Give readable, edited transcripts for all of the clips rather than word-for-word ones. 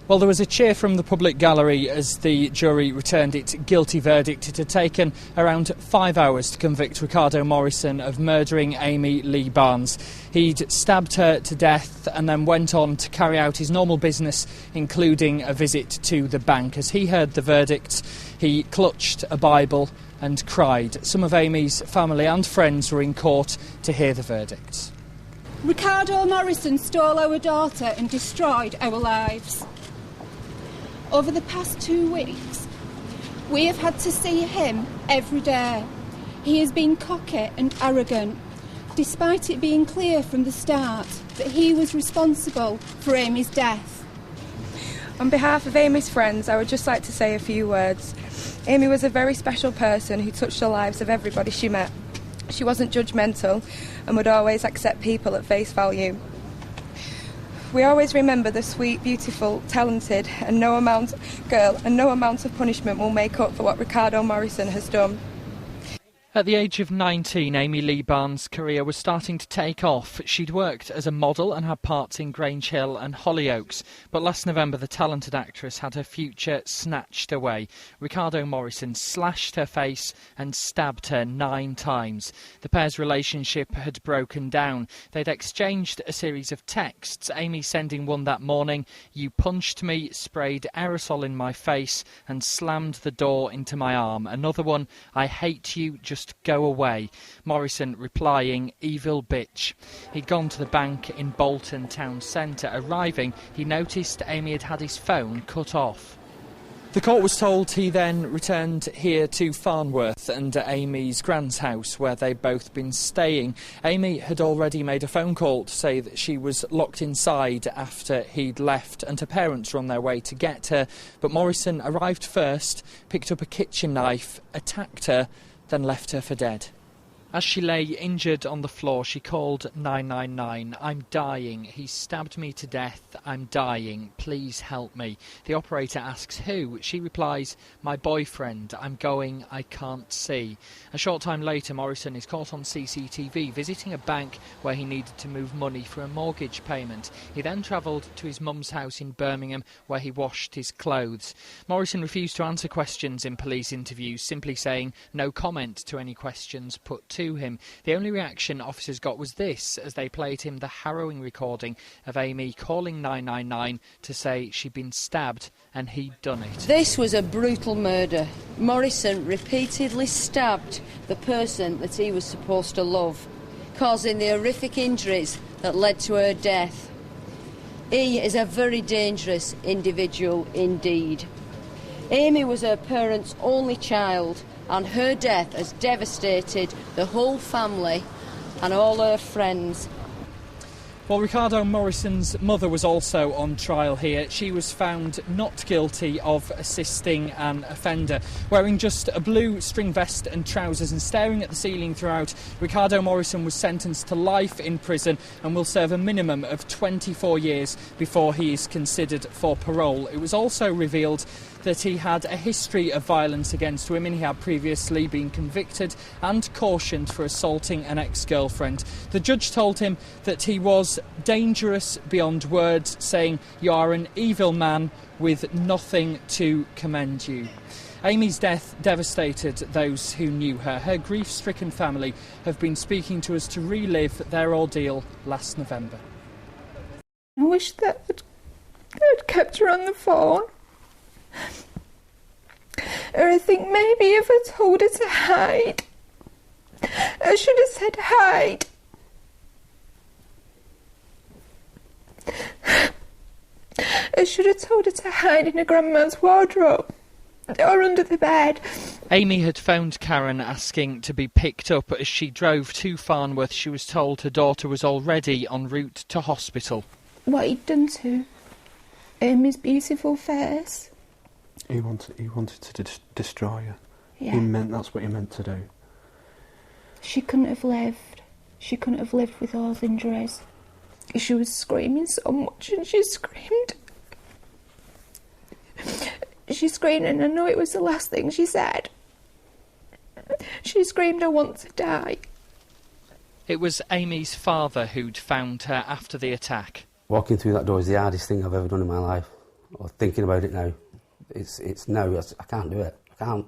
Well, there was a cheer from the public gallery as the jury returned its guilty verdict. It had taken around 5 hours to convict Ricardo Morrisson of murdering Amy Leigh Barnes. He'd stabbed her to death and then went on to carry out his normal business, including a visit to the bank. As he heard the verdict, he clutched a Bible and cried. Some of Amy's family and friends were in court to hear the verdict. Ricardo Morrisson stole our daughter and destroyed our lives. Over the past 2 weeks, we have had to see him every day. He has been cocky and arrogant, despite it being clear from the start that he was responsible for Amy's death. On behalf of Amy's friends, I would just like to say a few words. Amy was a very special person who touched the lives of everybody she met. She wasn't judgmental and would always accept people at face value. We always remember the sweet, beautiful, talented and no amount of punishment will make up for what Ricardo Morrisson has done. At the age of 19, Amy Leigh Barnes' career was starting to take off. She'd worked as a model and had parts in Grange Hill and Hollyoaks. But last November, the talented actress had her future snatched away. Ricardo Morrisson slashed her face and stabbed her 9 times. The pair's relationship had broken down. They'd exchanged a series of texts, Amy sending one that morning: "You punched me, sprayed aerosol in my face and slammed the door into my arm." Another one: "I hate you, just go away." Morrisson replying, "Evil bitch." He'd gone to the bank in Bolton town centre. Arriving, he noticed Amy had had his phone cut off. The court was told he then returned here to Farnworth and Amy's grand's house, where they'd both been staying. Amy had already made a phone call to say that she was locked inside after he'd left, and her parents were on their way to get her. But Morrisson arrived first, picked up a kitchen knife, attacked her, then left her for dead. As she lay injured on the floor, she called 999. "I'm dying. He stabbed me to death. I'm dying. Please help me." The operator asks who. She replies, "My boyfriend. I'm going. I can't see." A short time later, Morrisson is caught on CCTV visiting a bank where he needed to move money for a mortgage payment. He then travelled to his mum's house in Birmingham, where he washed his clothes. Morrisson refused to answer questions in police interviews, simply saying no comment to any questions put to him. The only reaction officers got was this, as they played him the harrowing recording of Amy calling 999 to say she'd been stabbed and he'd done it. This was a brutal murder. Morrisson repeatedly stabbed the person that he was supposed to love, causing the horrific injuries that led to her death. He is a very dangerous individual indeed. Amy was her parents' only child, and her death has devastated the whole family and all her friends. Well, Ricardo Morrisson's mother was also on trial here. She was found not guilty of assisting an offender. Wearing just a blue string vest and trousers and staring at the ceiling throughout, Ricardo Morrisson was sentenced to life in prison and will serve a minimum of 24 years before he is considered for parole. It was also revealed that he had a history of violence against women. He had previously been convicted and cautioned for assaulting an ex-girlfriend. The judge told him that he was dangerous beyond words, saying, "You are an evil man with nothing to commend you." Amy's death devastated those who knew her. Her grief-stricken family have been speaking to us to relive their ordeal last November. I wish that I'd kept her on the phone. Or I think maybe if I told her to hide, I should have said hide. I should have told her to hide in her grandma's wardrobe or under the bed. Amy had phoned Karen asking to be picked up. As she drove to Farnworth, she was told her daughter was already en route to hospital. What he'd done to Amy's beautiful face. He wanted to destroy her. Yeah. That's what he meant to do. She couldn't have lived. She couldn't have lived with those injuries. She was screaming so much, and she screamed. She screamed, and I know it was the last thing she said. She screamed, "I want to die." It was Amy's father who'd found her after the attack. Walking through that door is the hardest thing I've ever done in my life. or thinking about it now, it's no, I can't do it. I can't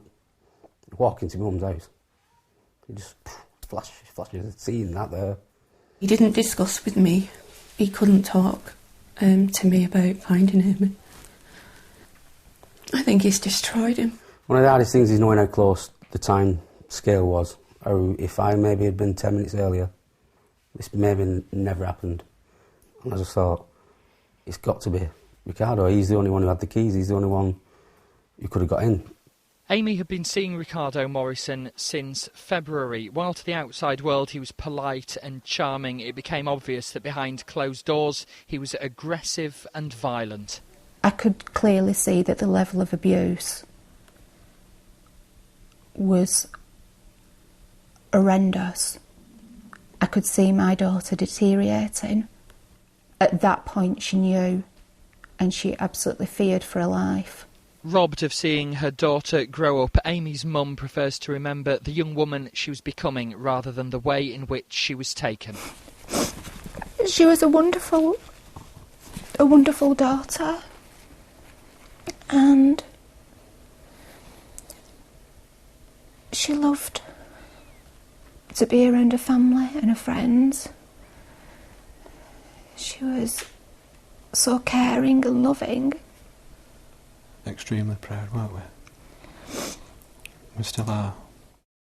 walk into mum's house. It just flashes, seeing that there. He didn't discuss with me. He couldn't talk to me about finding him. I think he's destroyed him. One of the hardest things is knowing how close the time scale was. Or if I maybe had been 10 minutes earlier, this maybe never happened. And I just thought, it's got to be Ricardo. He's the only one who had the keys. He's the only one who could have got in. Amy had been seeing Ricardo Morrisson since February. While to the outside world he was polite and charming, it became obvious that behind closed doors he was aggressive and violent. I could clearly see that the level of abuse was horrendous. I could see my daughter deteriorating. At that point she knew, and she absolutely feared for her life. Robbed of seeing her daughter grow up, Amy's mum prefers to remember the young woman she was becoming rather than the way in which she was taken. She was a wonderful daughter, and she loved to be around her family and her friends. She was so caring and loving. Extremely proud, weren't we? We still are.